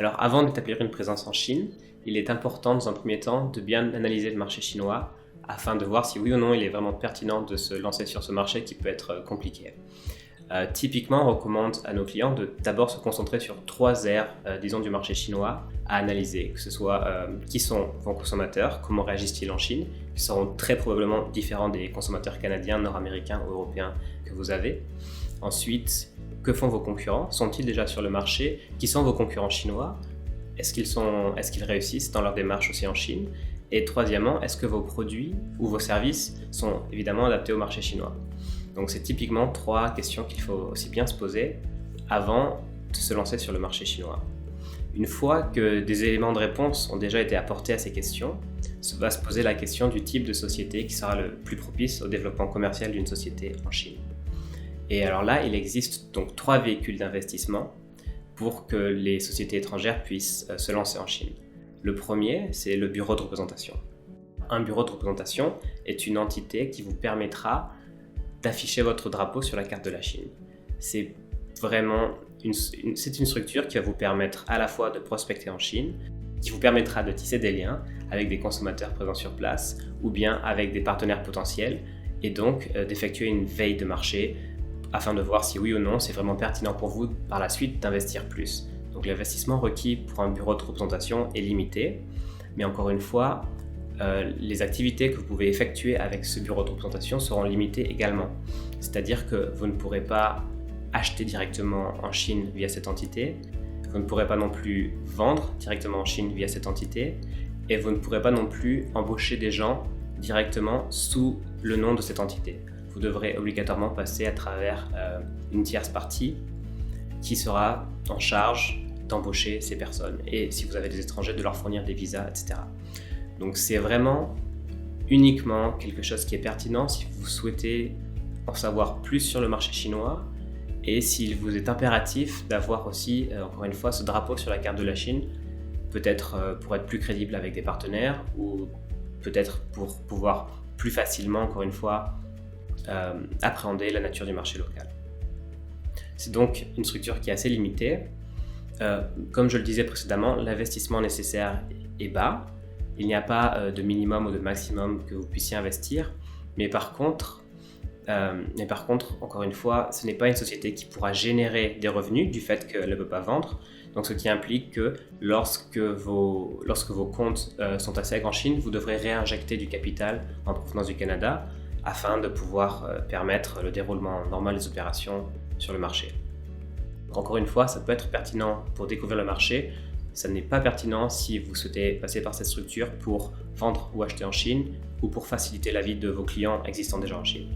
Alors avant d'établir une présence en Chine, il est important dans un premier temps de bien analyser le marché chinois afin de voir si oui ou non il est vraiment pertinent de se lancer sur ce marché qui peut être compliqué. Typiquement, on recommande à nos clients de d'abord se concentrer sur 3 aires, disons, du marché chinois à analyser, que ce soit qui sont vos consommateurs, comment réagissent-ils en Chine, qui seront très probablement différents des consommateurs canadiens, nord-américains ou européens que vous avez. Ensuite, que font vos concurrents? Sont-ils déjà sur le marché? Qui sont vos concurrents chinois? Est-ce qu'ils réussissent dans leur démarche aussi en Chine? Et troisièmement, est-ce que vos produits ou vos services sont évidemment adaptés au marché chinois? Donc c'est typiquement 3 questions qu'il faut aussi bien se poser avant de se lancer sur le marché chinois. Une fois que des éléments de réponse ont déjà été apportés à ces questions, va se poser la question du type de société qui sera le plus propice au développement commercial d'une société en Chine. Et alors là, il existe donc 3 véhicules d'investissement pour que les sociétés étrangères puissent se lancer en Chine. Le premier, c'est le bureau de représentation. Un bureau de représentation est une entité qui vous permettra d'afficher votre drapeau sur la carte de la Chine. C'est vraiment une structure qui va vous permettre à la fois de prospecter en Chine, qui vous permettra de tisser des liens avec des consommateurs présents sur place ou bien avec des partenaires potentiels et donc d'effectuer une veille de marché afin de voir si oui ou non c'est vraiment pertinent pour vous par la suite d'investir plus. Donc l'investissement requis pour un bureau de représentation est limité, mais encore une fois, les activités que vous pouvez effectuer avec ce bureau de représentation seront limitées également. C'est-à-dire que vous ne pourrez pas acheter directement en Chine via cette entité, vous ne pourrez pas non plus vendre directement en Chine via cette entité, et vous ne pourrez pas non plus embaucher des gens directement sous le nom de cette entité. Vous devrez obligatoirement passer à travers une tierce partie qui sera en charge d'embaucher ces personnes, et si vous avez des étrangers, de leur fournir des visas, etc. Donc c'est vraiment uniquement quelque chose qui est pertinent si vous souhaitez en savoir plus sur le marché chinois et s'il vous est impératif d'avoir aussi, encore une fois, ce drapeau sur la carte de la Chine, peut-être pour être plus crédible avec des partenaires ou peut-être pour pouvoir plus facilement, encore une fois, appréhender la nature du marché local. C'est donc une structure qui est assez limitée. Comme je le disais précédemment, l'investissement nécessaire est bas. Il n'y a pas de minimum ou de maximum que vous puissiez investir, mais par contre, encore une fois, ce n'est pas une société qui pourra générer des revenus du fait qu'elle ne peut pas vendre. Donc, ce qui implique que lorsque vos comptes sont assez en Chine, vous devrez réinjecter du capital en provenance du Canada afin de pouvoir permettre le déroulement normal des opérations sur le marché. Encore une fois, ça peut être pertinent pour découvrir le marché. Ça n'est pas pertinent si vous souhaitez passer par cette structure pour vendre ou acheter en Chine ou pour faciliter la vie de vos clients existants déjà en Chine.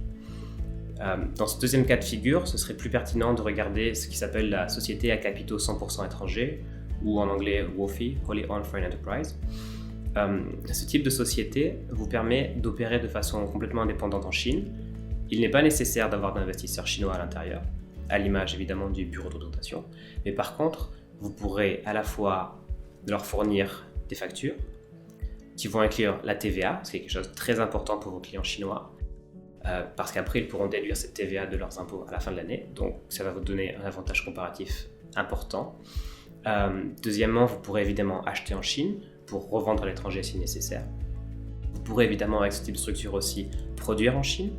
Dans ce deuxième cas de figure, ce serait plus pertinent de regarder ce qui s'appelle la société à capitaux 100% étrangers ou en anglais WOFE, Wholly Owned Foreign Enterprise. Ce type de société vous permet d'opérer de façon complètement indépendante en Chine. Il n'est pas nécessaire d'avoir d'investisseurs chinois à l'intérieur, à l'image évidemment du bureau de représentation, mais par contre, vous pourrez à la fois leur fournir des factures qui vont inclure la TVA, ce qui est quelque chose de très important pour vos clients chinois, parce qu'après ils pourront déduire cette TVA de leurs impôts à la fin de l'année, donc ça va vous donner un avantage comparatif important. Deuxièmement, vous pourrez évidemment acheter en Chine pour revendre à l'étranger si nécessaire. Vous pourrez évidemment avec ce type de structure aussi produire en Chine.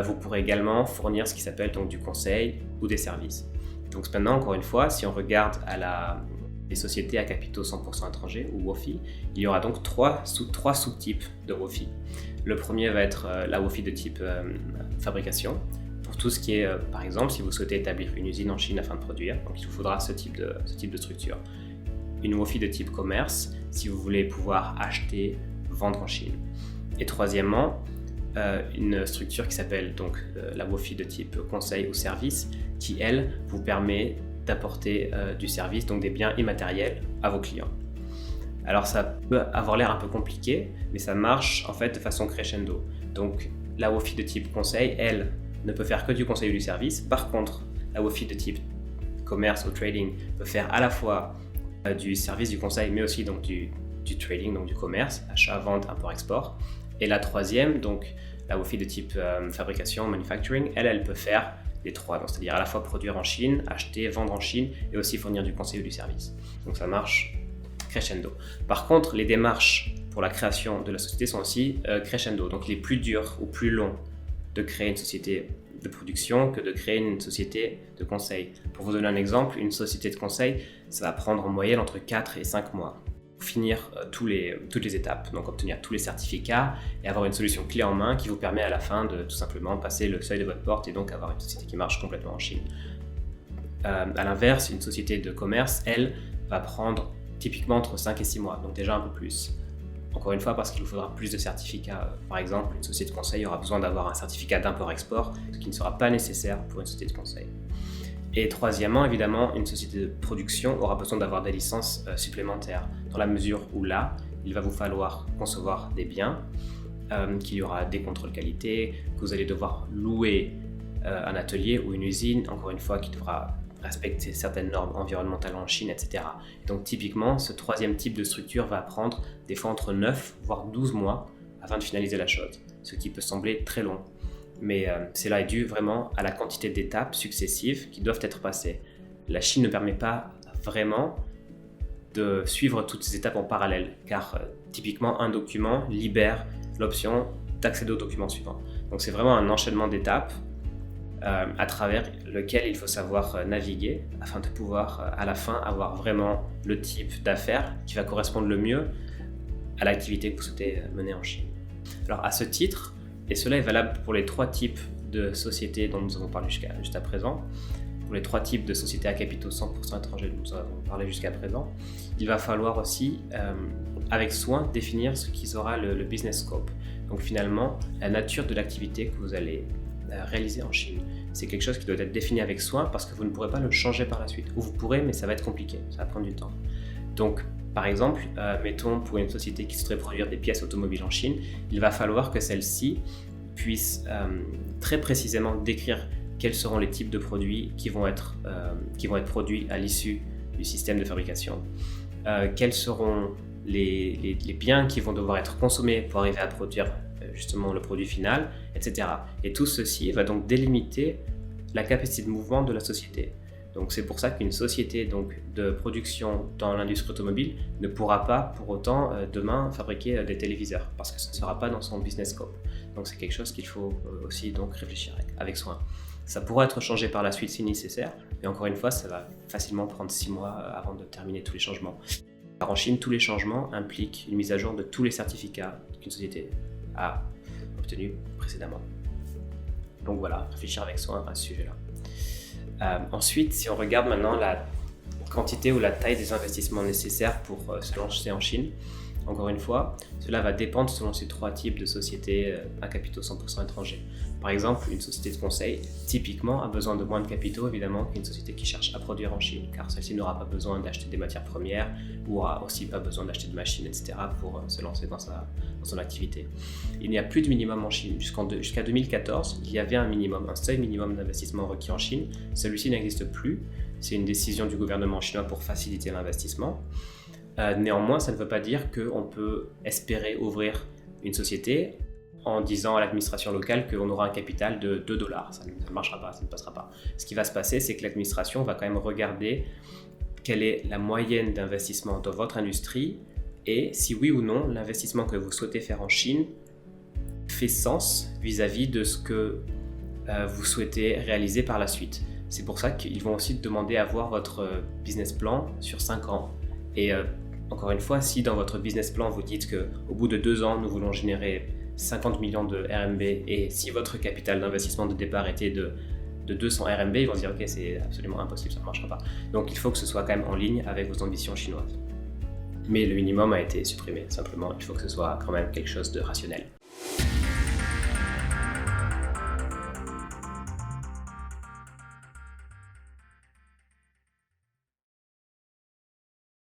Vous pourrez également fournir ce qui s'appelle donc du conseil ou des services. Donc maintenant, encore une fois, si on regarde à les sociétés à capitaux 100% étrangers ou WOFE, il y aura donc trois sous-types de WOFE. Le premier va être la WOFE de type fabrication, pour tout ce qui est, par exemple, si vous souhaitez établir une usine en Chine afin de produire, donc il vous faudra ce type de structure. Une WOFE de type commerce, si vous voulez pouvoir acheter, vendre en Chine. Et troisièmement, une structure qui s'appelle donc la WOFE de type conseil ou service, qui elle vous permet d'apporter du service, donc des biens immatériels à vos clients. Alors ça peut avoir l'air un peu compliqué, mais ça marche en fait de façon crescendo. Donc la WOFE de type conseil, elle, ne peut faire que du conseil ou du service. Par contre, la WOFE de type commerce ou trading peut faire à la fois du service, du conseil, mais aussi donc du trading, donc du commerce, achat, vente, import, export. Et la troisième, donc la WOFE de type fabrication, manufacturing, elle peut faire les trois, c'est-à-dire à la fois produire en Chine, acheter, vendre en Chine et aussi fournir du conseil ou du service. Donc ça marche crescendo. Par contre, les démarches pour la création de la société sont aussi crescendo. Donc il est plus dur ou plus long de créer une société de production que de créer une société de conseil. Pour vous donner un exemple, une société de conseil, ça va prendre en moyenne entre 4 et 5 mois pour finir toutes les étapes, donc obtenir tous les certificats et avoir une solution clé en main qui vous permet à la fin de tout simplement passer le seuil de votre porte et donc avoir une société qui marche complètement en Chine. À l'inverse, une société de commerce, elle, va prendre typiquement entre 5 et 6 mois, donc déjà un peu plus. Encore une fois, parce qu'il vous faudra plus de certificats. Par exemple, une société de conseil aura besoin d'avoir un certificat d'import-export, ce qui ne sera pas nécessaire pour une société de conseil. Et troisièmement, évidemment, une société de production aura besoin d'avoir des licences supplémentaires, dans la mesure où là, il va vous falloir concevoir des biens, qu'il y aura des contrôles qualité, que vous allez devoir louer un atelier ou une usine, encore une fois, qui devra respecter certaines normes environnementales en Chine, etc. Donc typiquement, ce troisième type de structure va prendre des fois entre 9 voire 12 mois afin de finaliser la chose, ce qui peut sembler très long. Mais cela est dû vraiment à la quantité d'étapes successives qui doivent être passées. La Chine ne permet pas vraiment de suivre toutes ces étapes en parallèle, car typiquement un document libère l'option d'accéder au document suivant. Donc c'est vraiment un enchaînement d'étapes à travers lequel il faut savoir naviguer afin de pouvoir à la fin avoir vraiment le type d'affaires qui va correspondre le mieux à l'activité que vous souhaitez mener en Chine. Alors à ce titre, et cela est valable pour les trois types de sociétés dont nous avons parlé juste à présent, pour les trois types de sociétés à capitaux 100% étrangers dont nous avons parlé jusqu'à présent, il va falloir aussi avec soin définir ce qui sera le business scope. Donc finalement, la nature de l'activité que vous allez réaliser en Chine. C'est quelque chose qui doit être défini avec soin parce que vous ne pourrez pas le changer par la suite. Ou vous pourrez, mais ça va être compliqué, ça va prendre du temps. Donc, par exemple, mettons pour une société qui souhaiterait produire des pièces automobiles en Chine, il va falloir que celle-ci puisse très précisément décrire quels seront les types de produits qui vont être produits à l'issue du système de fabrication, quels seront les biens qui vont devoir être consommés pour arriver à produire justement le produit final, etc. Et tout ceci va donc délimiter la capacité de mouvement de la société. Donc c'est pour ça qu'une société donc, de production dans l'industrie automobile ne pourra pas pour autant demain fabriquer des téléviseurs parce que ce ne sera pas dans son business scope. Donc c'est quelque chose qu'il faut aussi donc réfléchir avec soin. Ça pourra être changé par la suite si nécessaire, mais encore une fois, ça va facilement prendre 6 mois avant de terminer tous les changements. Car en Chine, tous les changements impliquent une mise à jour de tous les certificats qu'une société a obtenus précédemment. Donc voilà, réfléchir avec soin à ce sujet-là. Ensuite, si on regarde maintenant la quantité ou la taille des investissements nécessaires pour se lancer en Chine, encore une fois, cela va dépendre selon ces trois types de sociétés à capitaux 100% étrangers. Par exemple, une société de conseil, typiquement, a besoin de moins de capitaux, évidemment, qu'une société qui cherche à produire en Chine, car celle-ci n'aura pas besoin d'acheter des matières premières ou aura aussi pas besoin d'acheter de machines, etc. pour se lancer dans son activité. Il n'y a plus de minimum en Chine. Jusqu'à 2014, il y avait un seuil minimum d'investissement requis en Chine. Celui-ci n'existe plus. C'est une décision du gouvernement chinois pour faciliter l'investissement. Néanmoins, ça ne veut pas dire qu'on peut espérer ouvrir une société en disant à l'administration locale qu'on aura un capital de $2. Ça ne marchera pas, ça ne passera pas. Ce qui va se passer, c'est que l'administration va quand même regarder quelle est la moyenne d'investissement dans votre industrie et si oui ou non l'investissement que vous souhaitez faire en Chine fait sens vis-à-vis de ce que vous souhaitez réaliser par la suite. C'est pour ça qu'ils vont aussi demander à voir votre business plan sur 5 ans. Et encore une fois, si dans votre business plan vous dites qu'au bout de 2 ans, nous voulons générer 50 millions de RMB et si votre capital d'investissement de départ était de 200 RMB, ils vont se dire ok, c'est absolument impossible, ça ne marchera pas. Donc il faut que ce soit quand même en ligne avec vos ambitions chinoises. Mais le minimum a été supprimé, simplement, il faut que ce soit quand même quelque chose de rationnel.